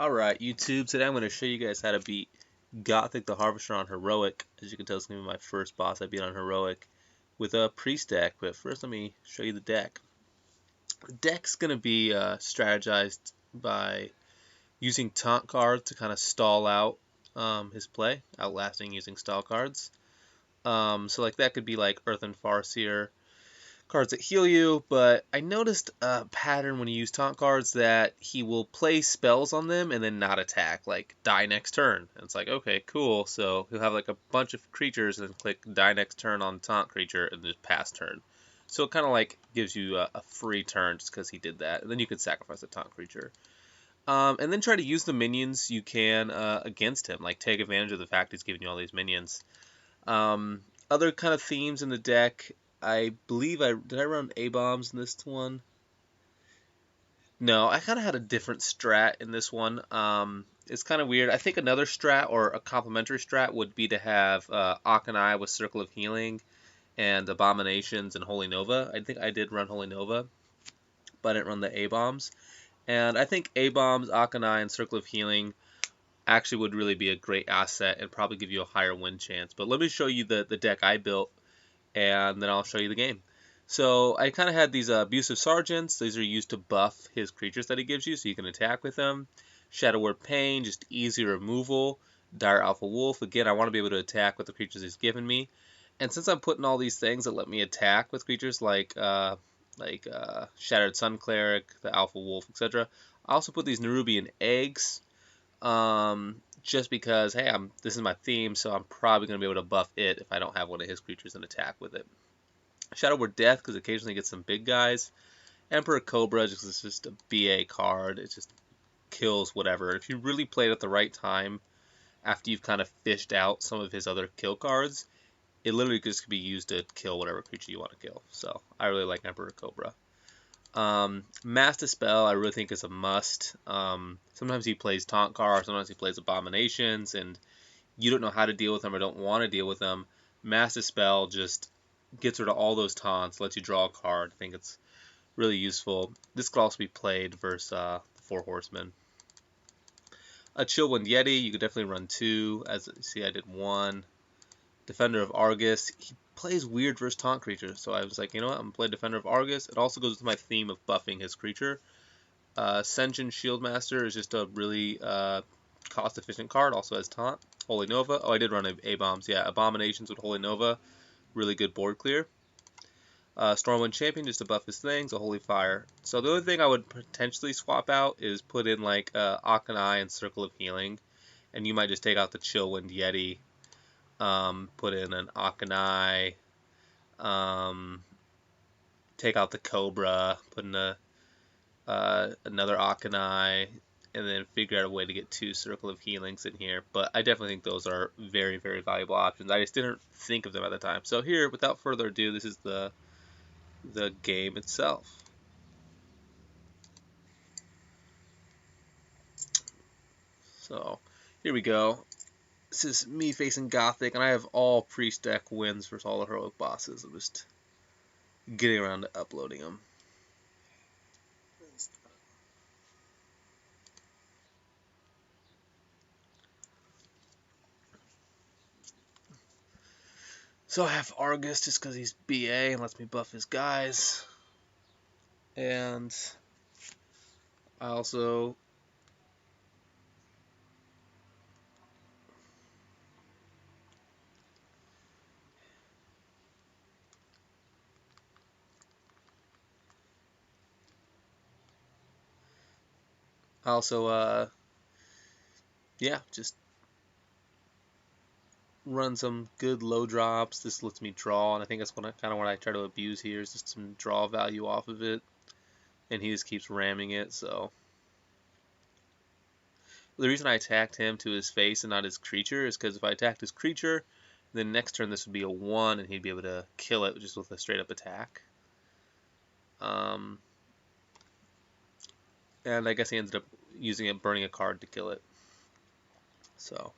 Alright, YouTube, today I'm going to show you guys how to beat Gothic the Harvester on Heroic. As you can tell, it's going to be my first boss I beat on Heroic with a Priest deck. But first, let me show you the deck. The deck's going to be strategized by using taunt cards to kind of stall out his play, outlasting using stall cards. So like that could be like Earthen Farseer, cards that heal you, but I noticed a pattern when you use taunt cards that he will play spells on them and then not attack, like die next turn. And it's like, okay, cool. So he'll have like a bunch of creatures and then click die next turn on taunt creature and just pass turn. So it kind of like gives you a free turn just because he did that. And then you could sacrifice a taunt creature. And then try to use the minions you can against him, like take advantage of the fact he's giving you all these minions. Other kind of themes in the deck, I believe did I run A-bombs in this one? No, I kind of had a different strat in this one. It's kind of weird. I think another strat or a complementary strat would be to have Akanai with Circle of Healing and Abominations and Holy Nova. I think I did run Holy Nova, but I didn't run the A-bombs. And I think A-bombs, Akanai, and Circle of Healing actually would really be a great asset and probably give you a higher win chance. But let me show you the deck I built, and then I'll show you the game. So I kind of had these Abusive Sergeants. These are used to buff his creatures that he gives you so you can attack with them. Shadow Word Pain, just easy removal. Dire Alpha Wolf, again, I want to be able to attack with the creatures he's given me. And since I'm putting all these things that let me attack with creatures like Shattered Sun Cleric, the Alpha Wolf, etc., I also put these Nerubian Eggs. Just because, hey, this is my theme, so I'm probably going to be able to buff it if I don't have one of his creatures and attack with it. Shadow Word Death, because occasionally get some big guys. Emperor Cobra, just because it's just a BA card. It just kills whatever. If you really play it at the right time, after you've kind of fished out some of his other kill cards, it literally just could be used to kill whatever creature you want to kill. So I really like Emperor Cobra. Mass Dispel I really think is a must. Sometimes he plays taunt cards, sometimes he plays abominations, and you don't know how to deal with them or don't want to deal with them. Mass Dispel just gets rid of all those taunts, lets you draw a card. I think it's really useful. This could also be played versus the 4 Horsemen. A Chillwind Yeti, you could definitely run 2. As you see, I did 1. Defender of Argus, he plays weird versus taunt creatures, so I was like, you know what, I'm going to play Defender of Argus. It also goes with my theme of buffing his creature. Ascension Shieldmaster is just a really cost-efficient card, also has taunt. Holy Nova, oh, I did run A-bombs, yeah, Abominations with Holy Nova, really good board clear. Stormwind Champion, just to buff his things, a Holy Fire. So the only thing I would potentially swap out is put in like Akanai and Circle of Healing, and you might just take out the Chillwind Yeti. Put in an Akanai, take out the Cobra, put in another Akanai, and then figure out a way to get 2 Circle of Healings in here. But I definitely think those are very, very valuable options. I just didn't think of them at the time. So here, without further ado, this is the game itself. So here we go. This is me facing Gothic, and I have all Priest deck wins versus all the Heroic bosses. I'm just getting around to uploading them. So I have Argus just because he's BA and lets me buff his guys. And I also yeah, just run some good low drops. This lets me draw, and I think that's kind of what I try to abuse here, is just some draw value off of it. And he just keeps ramming it, so. The reason I attacked him to his face and not his creature is because if I attacked his creature, then next turn this would be a 1, and he'd be able to kill it just with a straight up attack. And I guess he ended up using it, burning a card to kill it. So,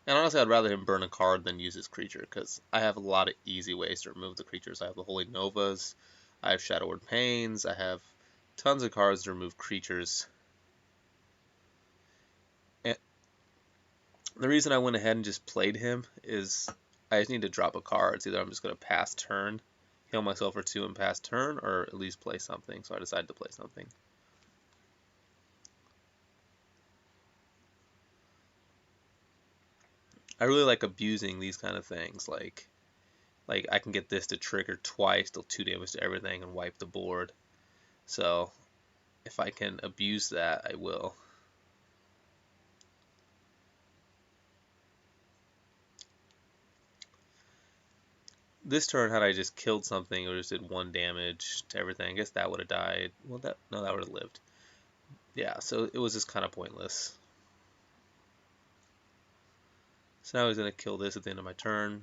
and honestly, I'd rather him burn a card than use his creature, because I have a lot of easy ways to remove the creatures. I have the Holy Novas, I have Shadow Word Pains, I have tons of cards to remove creatures. The reason I went ahead and just played him is I just need to drop a card. It's either I'm just going to pass turn, heal myself for 2 and pass turn, or at least play something. So I decided to play something. I really like abusing these kind of things. Like I can get this to trigger twice, deal 2 damage to everything, and wipe the board. So if I can abuse that, I will. This turn, had I just killed something or just did 1 damage to everything, I guess that would have died. Well, that would have lived. Yeah, so it was just kind of pointless. So now he's going to kill this at the end of my turn.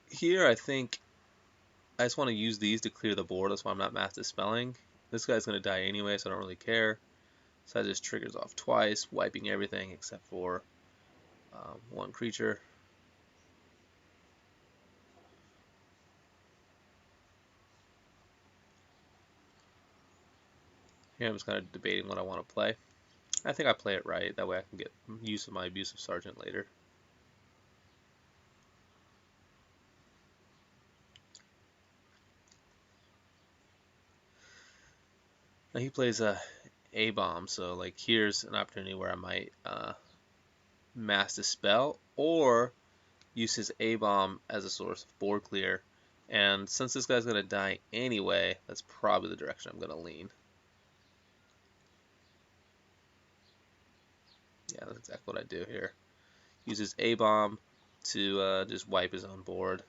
Here, I think I just want to use these to clear the board. That's why I'm not mass dispelling. This guy's going to die anyway, so I don't really care. So that just triggers off twice, wiping everything except for 1 creature. Here I'm just kind of debating what I want to play. I think I play it right. That way I can get use of my Abusive Sergeant later. Now he plays a A-bomb, so like here's an opportunity where I might mass dispel or use his A-bomb as a source of board clear. And since this guy's gonna die anyway, that's probably the direction I'm gonna lean. Yeah, that's exactly what I do here. Use his A-bomb to just wipe his own board.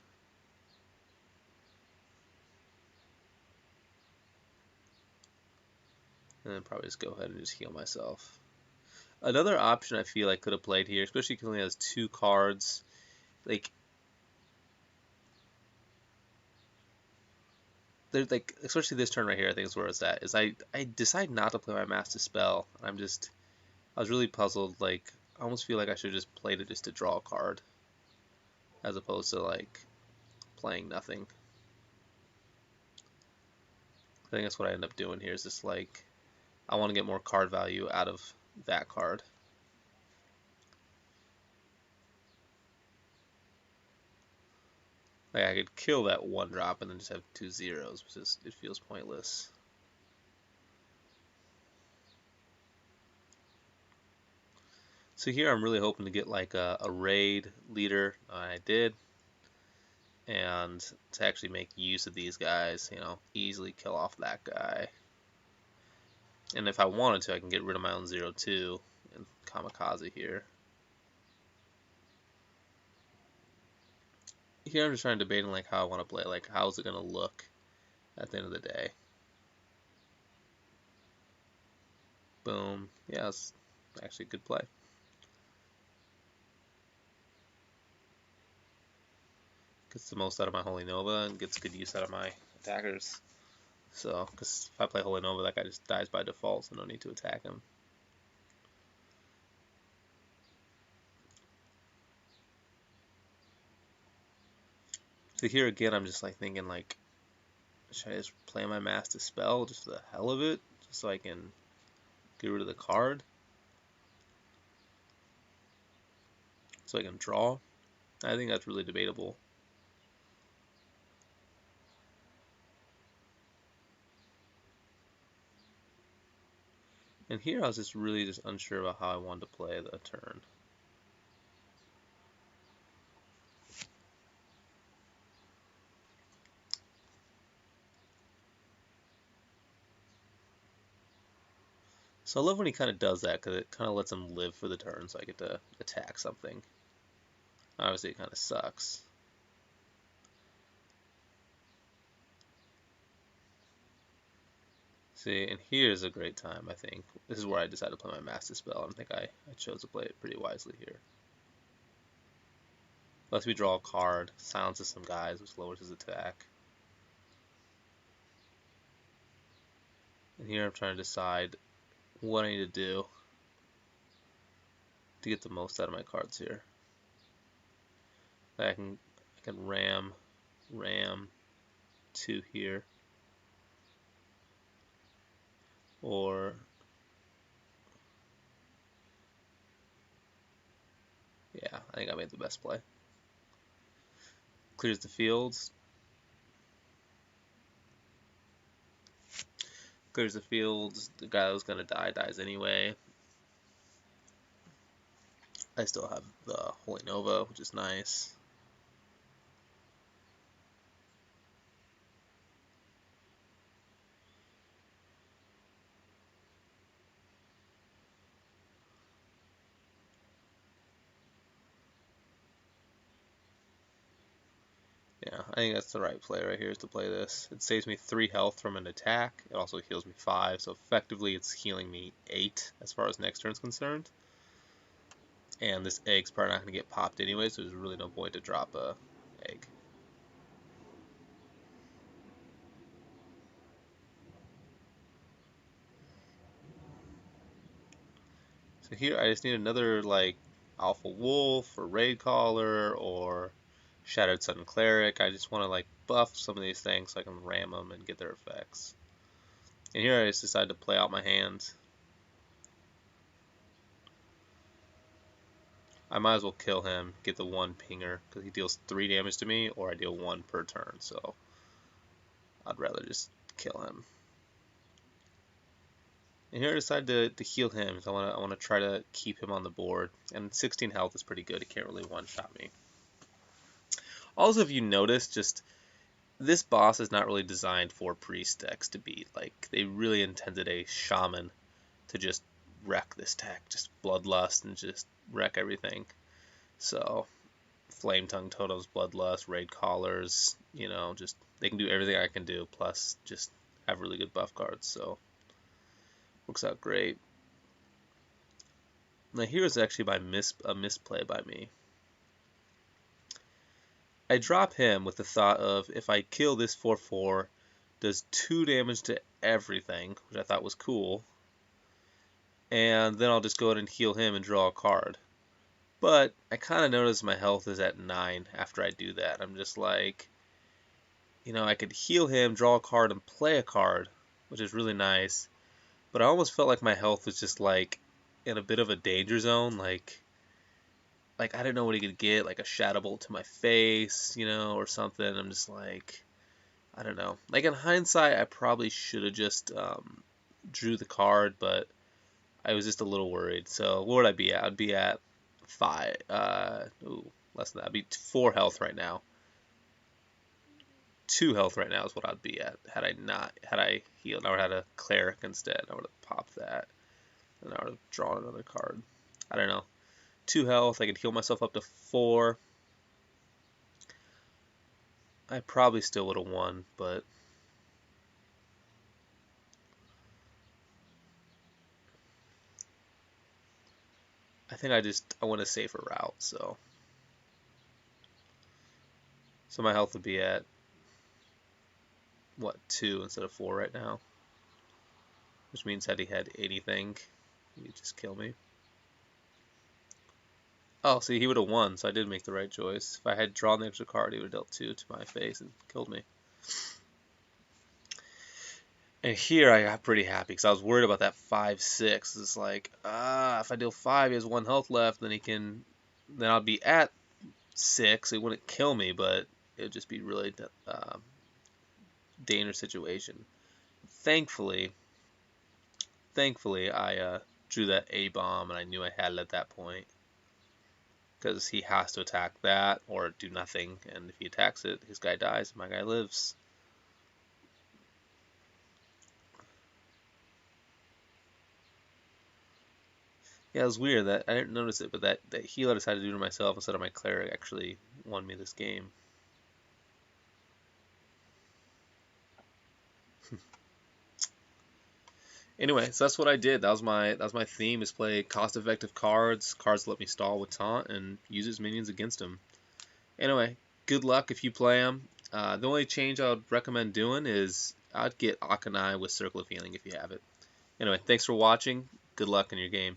And then probably just go ahead and just heal myself. Another option I feel I could have played here, especially because he only has 2 cards, like there's like especially this turn right here, I think is where it's at. Is I decide not to play my Mass Dispel. I was really puzzled. Like I almost feel like I should have just played it just to draw a card, as opposed to like playing nothing. I think that's what I end up doing here. Is just like I want to get more card value out of that card. Like I could kill that 1-drop and then just have 2 zeros, which is it feels pointless. So here I'm really hoping to get like a raid leader. I did. And to actually make use of these guys, easily kill off that guy. And if I wanted to, I can get rid of my own 0-2 and kamikaze here. Here I'm just trying to debate like how I want to play, like how is it going to look at the end of the day. Boom. Yeah, it's actually a good play. Gets the most out of my Holy Nova and gets good use out of my attackers. So, because if I play Holy Nova, that guy just dies by default, so no need to attack him. So here again, I'm just like thinking like, should I just play my Mass Dispel just for the hell of it, just so I can get rid of the card, so I can draw? I think that's really debatable. And here I was just really just unsure about how I wanted to play the turn. So I love when he kind of does that, because it kind of lets him live for the turn, so I get to attack something. Obviously it kind of sucks. See, and here's a great time, I think. This is where I decided to play my Mass Dispel, and I think I chose to play it pretty wisely here. Lets me draw a card, silences some guys, which lowers his attack. And here I'm trying to decide what I need to do to get the most out of my cards here. I can ram 2 here, or I think I made the best play. Clears the fields. Clears the fields. The guy that was going to die dies anyway. I still have the Holy Nova, which is nice. Yeah, I think that's the right play right here is to play this. It saves me 3 health from an attack. It also heals me 5, so effectively it's healing me 8 as far as next turn's concerned. And this egg's probably not going to get popped anyway, so there's really no point to drop a egg. So here I just need another like Alpha Wolf or Raid Caller or Shattered Sun Cleric. I just want to like buff some of these things so I can ram them and get their effects. And here I just decided to play out my hand. I might as well kill him, get the 1 pinger, because he deals 3 damage to me, or I deal 1 per turn, so I'd rather just kill him. And here I decided to heal him, so I want to try to keep him on the board. And 16 health is pretty good, he can't really one-shot me. Also, if you notice, just this boss is not really designed for priest decks to beat. Like, they really intended a shaman to just wreck this deck, just bloodlust and just wreck everything. So, Flame Tongue Totems, Bloodlust, Raid Callers, you know, just they can do everything I can do, plus just have really good buff cards, so works out great. Now here's actually a misplay by me. I drop him with the thought of if I kill this 4/4, does 2 damage to everything, which I thought was cool, and then I'll just go ahead and heal him and draw a card. But I kind of notice my health is at 9 after I do that. I'm just like, you know, I could heal him, draw a card, and play a card, which is really nice. But I almost felt like my health was just like in a bit of a danger zone. Like I didn't know what he could get, like a Shadow Bolt to my face, you know, or something. I'm just like, I don't know. Like in hindsight, I probably should have just drew the card, but I was just a little worried. So what would I be at? I'd be at 5. Less than that. I'd be 4 health right now. 2 health right now is what I'd be at had I healed. I would have had a cleric instead. I would have popped that, and I would have drawn another card. I don't know. 2 health. I could heal myself up to 4. I probably still would have won, but I think I went a safer route. So my health would be at what, 2 instead of 4 right now, which means had he had anything, he'd just kill me. Oh, see, he would have won, so I did make the right choice. If I had drawn the extra card, he would have dealt 2 to my face and killed me. And here I got pretty happy because I was worried about that 5/6. It's like, if I deal 5, he has 1 health left, then I'll be at 6. It wouldn't kill me, but it would just be really dangerous situation. Thankfully, I drew that A-bomb, and I knew I had it at that point. Because he has to attack that or do nothing, and if he attacks it, his guy dies, my guy lives. Yeah, it was weird that I didn't notice it, but that heal I decided to do to myself instead of my cleric actually won me this game. Anyway, so that's what I did. That was my theme, is play cost-effective cards that let me stall with taunt, and use his minions against him. Anyway, good luck if you play them. The only change I would recommend doing is I'd get Akanai with Circle of Healing if you have it. Anyway, thanks for watching. Good luck in your game.